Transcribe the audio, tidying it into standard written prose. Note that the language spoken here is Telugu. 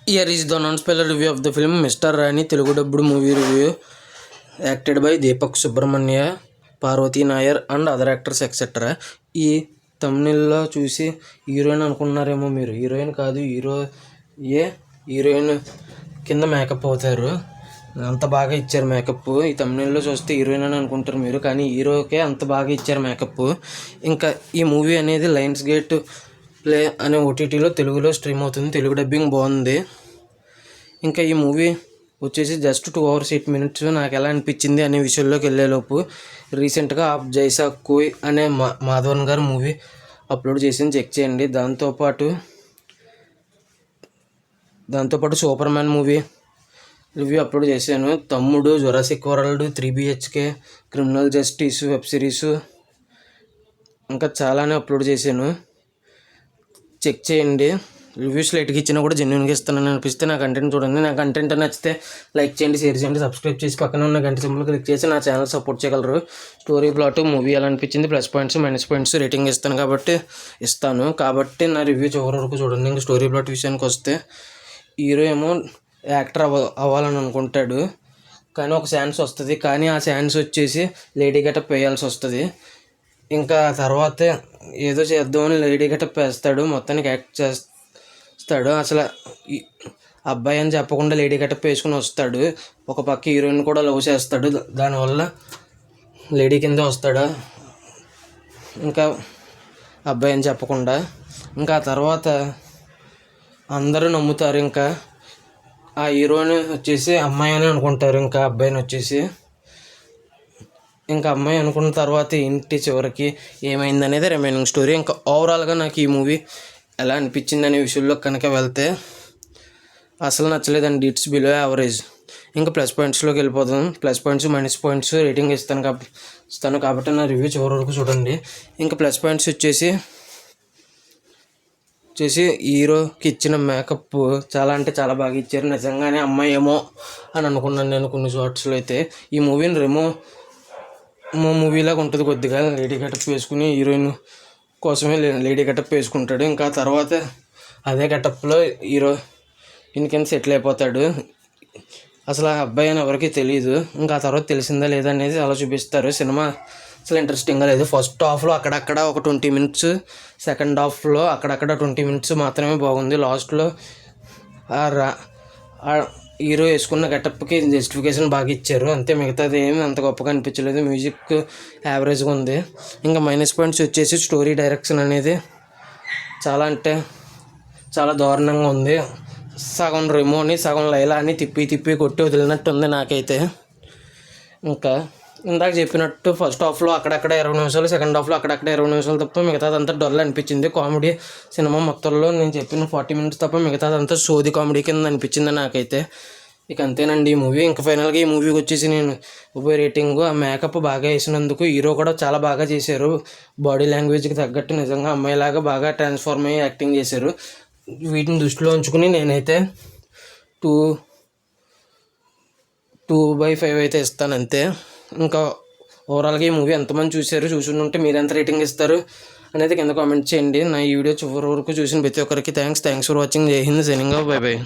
Here is the non-spoiler review of the film Mr. Rani Telugu dubbed movie review, acted by Deepak Subramanya, Parvati Nair and other actors etc. ఈ thumbnail చూసి హీరోయిన్ అనుకున్నారేమో మీరు. హీరోయిన్ కాదు, హీరోయిన్ కింద మేకప్ అవుతారు. అంత బాగా ఇచ్చారు మేకప్. ఈ thumbnailలో చూస్తే హీరోయిన్ అని అనుకుంటారు మీరు, కానీ హీరోకే అంత బాగా ఇచ్చారు మేకప్. ఇంకా ఈ మూవీ అనేది లయన్స్ గేట్ ప్లే అనే ఓటీటీలో తెలుగులో స్ట్రీమ్ అవుతుంది. తెలుగు డబ్బింగ్ బాగుంది. ఇంకా ఈ మూవీ వచ్చేసి జస్ట్ 2 hours 8 minutes నాకు ఎలా అనిపించింది అనే విషయంలోకి వెళ్ళేలోపు రీసెంట్గా ఆప్ జైసా కోయ్ అనే మాధవన్ గారు మూవీ అప్లోడ్ చేసింది, చెక్ చేయండి. దాంతోపాటు super man movie review upload చేశాను. తమ్ముడు, Jurassic world, 3 BHK, criminal justice web series, ఇంకా చాలానే అప్లోడ్ చేశాను, చెక్ చేయండి. రివ్యూస్ లైట్గా ఇచ్చినా కూడా జెన్యున్గా ఇస్తానని అనిపిస్తే నా కంటెంట్ చూడండి. నా కంటెంట్ నచ్చితే లైక్ చేయండి, షేర్ చేయండి, సబ్స్క్రైబ్ చేసి పక్కన ఉన్న గంట సింబల్ క్లిక్ చేసి నా ఛానల్ సపోర్ట్ చేయగలరు. స్టోరీ ప్లాట్ మూవీ ఎలా అనిపించింది, plus points minus points rating ఇస్తాను కాబట్టి నా రివ్యూ చివరి వరకు చూడండి. ఇంకా స్టోరీ ప్లాట్ విషయానికి వస్తే హీరో ఏమో యాక్టర్ అవ్వాలని అనుకుంటాడు, కానీ ఒక ఛాన్స్ వస్తుంది. కానీ ఆ ఛాన్స్ వచ్చేసి లేడీ గెటప్ వేయాల్సి వస్తుంది. ఇంకా తర్వాత ఏదో చేద్దామని లేడీ గెటప్ వేస్తాడు, మొత్తానికి యాక్ట్ చేస్తాడు. అసలు అబ్బాయి అని చెప్పకుండా లేడీ గెటప్ వేసుకుని వస్తాడు. ఒక పక్క హీరోయిన్ కూడా లవ్ చేస్తాడు, దానివల్ల లేడీ కింద వస్తాడు ఇంకా అబ్బాయి అని చెప్పకుండా. ఇంకా తర్వాత అందరూ నమ్ముతారు. ఇంకా ఆ హీరోయిన్ వచ్చేసి అమ్మాయి అని అనుకుంటారు, ఇంకా అబ్బాయిని వచ్చేసి. ఇంకా అమ్మాయి అనుకున్న తర్వాత ఇంటి చివరికి ఏమైంది అనేది రిమైనింగ్ స్టోరీ. ఇంకా ఓవరాల్గా నాకు ఈ మూవీ ఎలా అనిపించింది అనే విషయంలో కనుక వెళ్తే అసలు నచ్చలేదండి. It's below average. ఇంకా ప్లస్ పాయింట్స్లోకి వెళ్ళిపోతాం. Plus points minus points rating ఇస్తాను కాబట్టి నా రివ్యూ చివరి వరకు చూడండి. ఇంకా ప్లస్ పాయింట్స్ వచ్చేసి హీరోకి ఇచ్చిన మేకప్ చాలా అంటే చాలా బాగా ఇచ్చారు. నిజంగానే అమ్మాయి ఏమో అని అనుకున్నాను నేను కొన్ని షార్ట్స్లో అయితే. ఈ మూవీని రెమో మూవీలాగా ఉంటుంది కొద్దిగా. లేడీ గెటప్ వేసుకుని హీరోయిన్ కోసమే లేడీ గెటప్ వేసుకుంటాడు. ఇంకా తర్వాత అదే గెటప్లో హీరోయిన్ కింద సెటిల్ అయిపోతాడు. అసలు ఆ అబ్బాయి అని ఎవరికి తెలియదు. ఇంకా ఆ తర్వాత తెలిసిందా లేదా అనేది అలా చూపిస్తారు. సినిమా అసలు ఇంట్రెస్టింగ్గా లేదు. ఫస్ట్ హాఫ్లో అక్కడక్కడ ఒక 20 minutes, సెకండ్ హాఫ్లో అక్కడక్కడ 20 minutes మాత్రమే బాగుంది. లాస్ట్లో హీరో వేసుకున్న గెటప్కి జస్టిఫికేషన్ బాగా ఇచ్చారు అంతే. మిగతాది ఏమి అంత గొప్పగా అనిపించలేదు. మ్యూజిక్ యావరేజ్గా ఉంది. ఇంకా మైనస్ పాయింట్స్ వచ్చేసి స్టోరీ డైరెక్షన్ అనేది చాలా అంటే చాలా దారుణంగా ఉంది. సగం రెమోని సగం లైలా అని తిప్పి కొట్టి వదిలినట్టు ఉంది నాకైతే. ఇంకా ఇందాక చెప్పినట్టు ఫస్ట్ హాఫ్లో అక్కడక్కడ 20 నిమిషాలు, సెకండ్ హాఫ్లో అక్కడక్కడ 20 నిమిషాలు తప్ప మిగతాదంతా డల్ అనిపించింది. కామెడీ సినిమా మొత్తంలో నేను చెప్పిన 40 minutes తప్ప మిగతాదంతా సోది కామెడీ కింద అనిపించింది నాకైతే. ఇక అంతేనండి ఈ మూవీ. ఇంకా ఫైనల్గా ఈ మూవీకి వచ్చేసి నేను రేటింగ్ ఆ మేకప్ బాగా వేసినందుకు హీరో కూడా చాలా బాగా చేశారు. బాడీ లాంగ్వేజ్కి తగ్గట్టు నిజంగా అమ్మాయిలాగా బాగా ట్రాన్స్ఫార్మ్ అయ్యి యాక్టింగ్ చేశారు. వీటిని దృష్టిలో ఉంచుకుని నేనైతే 2/5 అయితే ఇస్తాను అంతే. ఇంకా ఓవరాల్గా ఈ మూవీ ఎంతమంది చూసి ఉంటే మీరు ఎంత రేటింగ్ ఇస్తారు అనేది కింద కామెంట్ చేయండి. నా ఈ వీడియో చివరి వరకు చూసిన ప్రతి ఒక్కరికి థ్యాంక్స్ ఫర్ వాచింగ్. జై హింద్, సైనింగ్ ఆఫ్, బై బై.